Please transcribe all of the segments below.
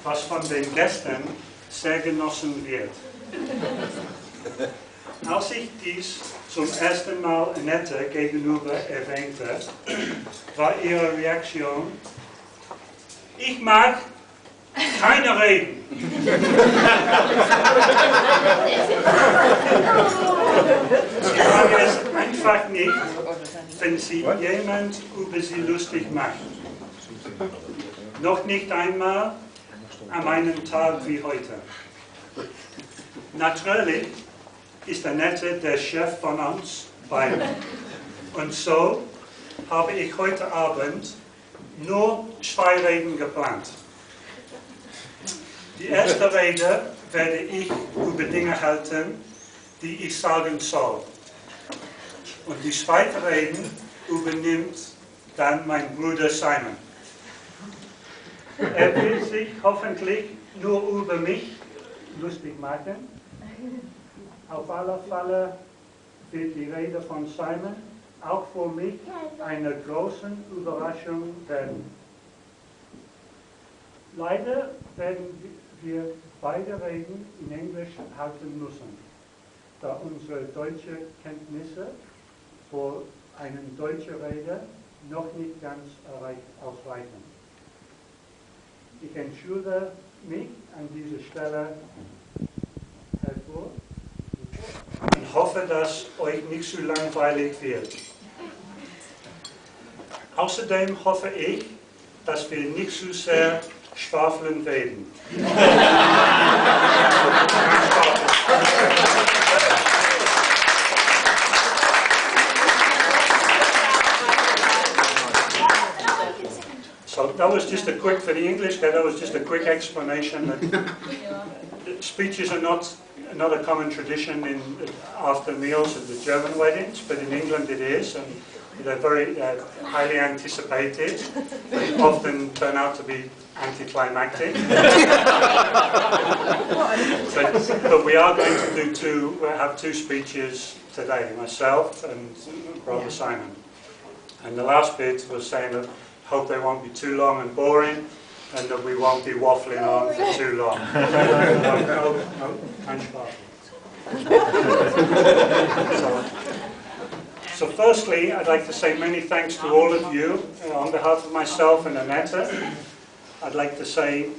was von den Gästen sehr genossen wird. Als ich dies zum ersten Mal Annette gegenüber erwähnte, war ihre Reaktion: Ich mag keine Reden. Sie mag es einfach nicht, wenn sie jemand über sie lustig macht. Noch nicht einmal an einem Tag wie heute. Natürlich ist Annette der Chef von uns beiden. Und so habe ich heute Abend nur 2 Reden geplant. Die erste Rede werde ich über Dinge halten, die ich sagen soll. Und die zweite Rede übernimmt dann mein Bruder Simon. Er will sich hoffentlich nur über mich lustig machen. Auf alle Fälle wird die Rede von Simon auch für mich eine große Überraschung werden. Leider werden wir beide Reden in Englisch halten müssen, da unsere deutsche Kenntnisse für eine deutsche Rede noch nicht ganz ausreichen. Ich entschuldige mich an dieser Stelle hervor und hoffe, dass euch nicht zu langweilig wird. Außerdem hoffe ich, dass wir nicht zu sehr schwafeln werden. So that was just a quick, for the English, that was just a quick explanation that speeches are not a common tradition in after meals at the German weddings, but in England it is, and they're very highly anticipated. They often turn out to be anticlimactic. but we are going to have 2 speeches today, myself and Brother Simon. And the last bit was saying that hope they won't be too long and boring, and that we won't be waffling on for too long. So firstly, I'd like to say many thanks to all of you on behalf of myself and Annette. I'd like to say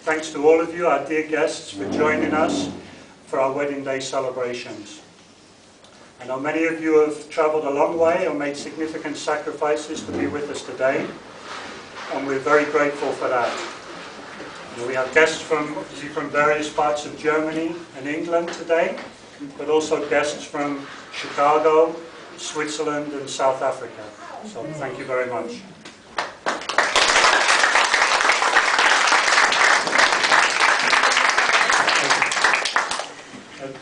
thanks to all of you, our dear guests, for joining us for our wedding day celebrations. I know many of you have travelled a long way or made significant sacrifices to be with us today, and we're very grateful for that. We have guests from various parts of Germany and England today, but also guests from Chicago, Switzerland and South Africa. So thank you very much.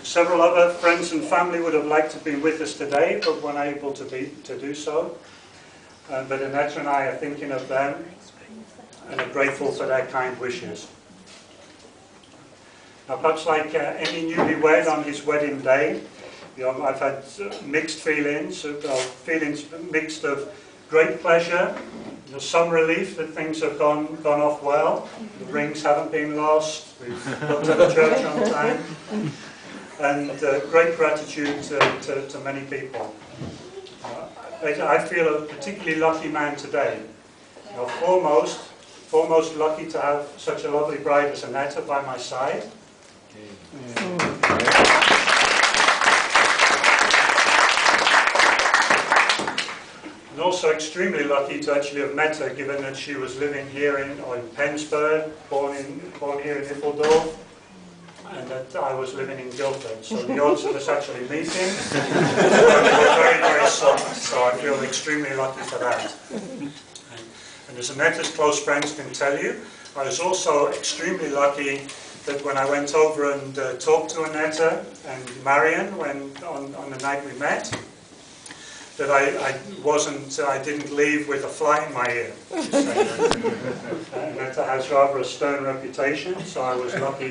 Several other friends and family would have liked to be with us today, but were unable to do so. But Annette and I are thinking of them and are grateful for their kind wishes. Now, perhaps like any newlywed on his wedding day, I've had mixed feelings, feelings mixed of great pleasure, some relief that things have gone off well. The rings haven't been lost, we've got to the church on time, and great gratitude to many people. I feel a particularly lucky man today. Foremost lucky to have such a lovely bride as Annette by my side. And also extremely lucky to actually have met her, given that she was living here in Penzberg, born here in Iffendorf, and that I was living in Guildford. So the odds of us actually meeting were very, very soft, so I feel extremely lucky for that. And as Annette's close friends can tell you, I was also extremely lucky that when I went over and talked to Annette and Marion on the night we met, that I didn't leave with a fly in my ear. Annette has rather a stern reputation, so I was lucky.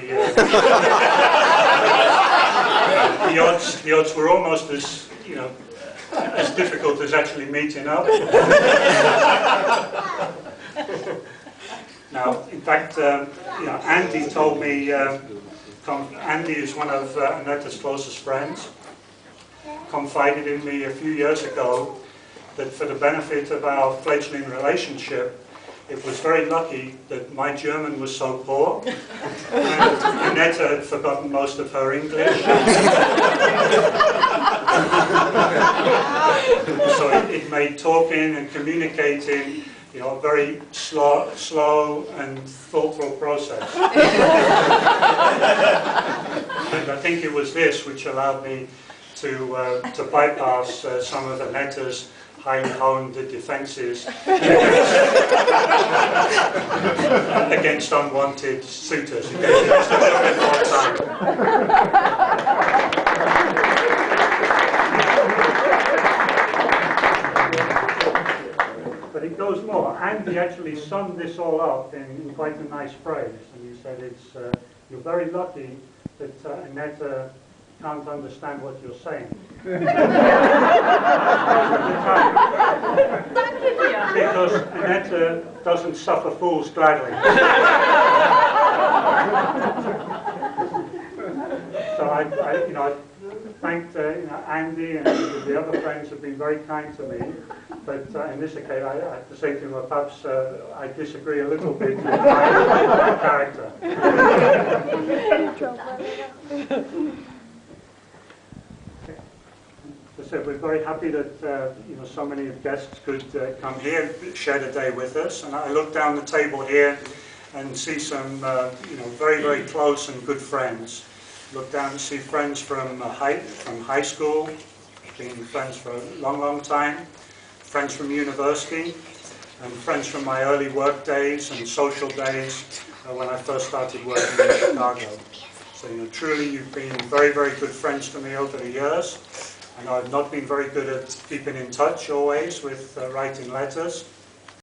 The odds were almost as difficult as actually meeting up. Now, in fact, Andy told me, Andy is one of Annetta's closest friends, confided in me a few years ago that for the benefit of our fledgling relationship, it was very lucky that my German was so poor and Annetta had forgotten most of her English. So it made talking and communicating, a very slow and thoughtful process. And I think it was this which allowed me to bypass some of Annetta's highly honed defences against unwanted suitors. It gave me just a little bit more time. But it goes more. Andy actually summed this all up in quite a nice phrase, and he said, you're very lucky that Annetta can't understand what you're saying. Because Annetta doesn't suffer fools gladly. So I thanked Andy, and the other friends have been very kind to me. But in this occasion, I have to say to him, perhaps I disagree a little bit with my character. As I said, we're very happy that so many guests could come here and share the day with us. And I look down the table here and see some very, very close and good friends. Look down and see friends from high school, been friends for a long, long time. Friends from university, and friends from my early work days and social days when I first started working in Chicago. So truly you've been very, very good friends to me over the years. And I've not been very good at keeping in touch always with writing letters.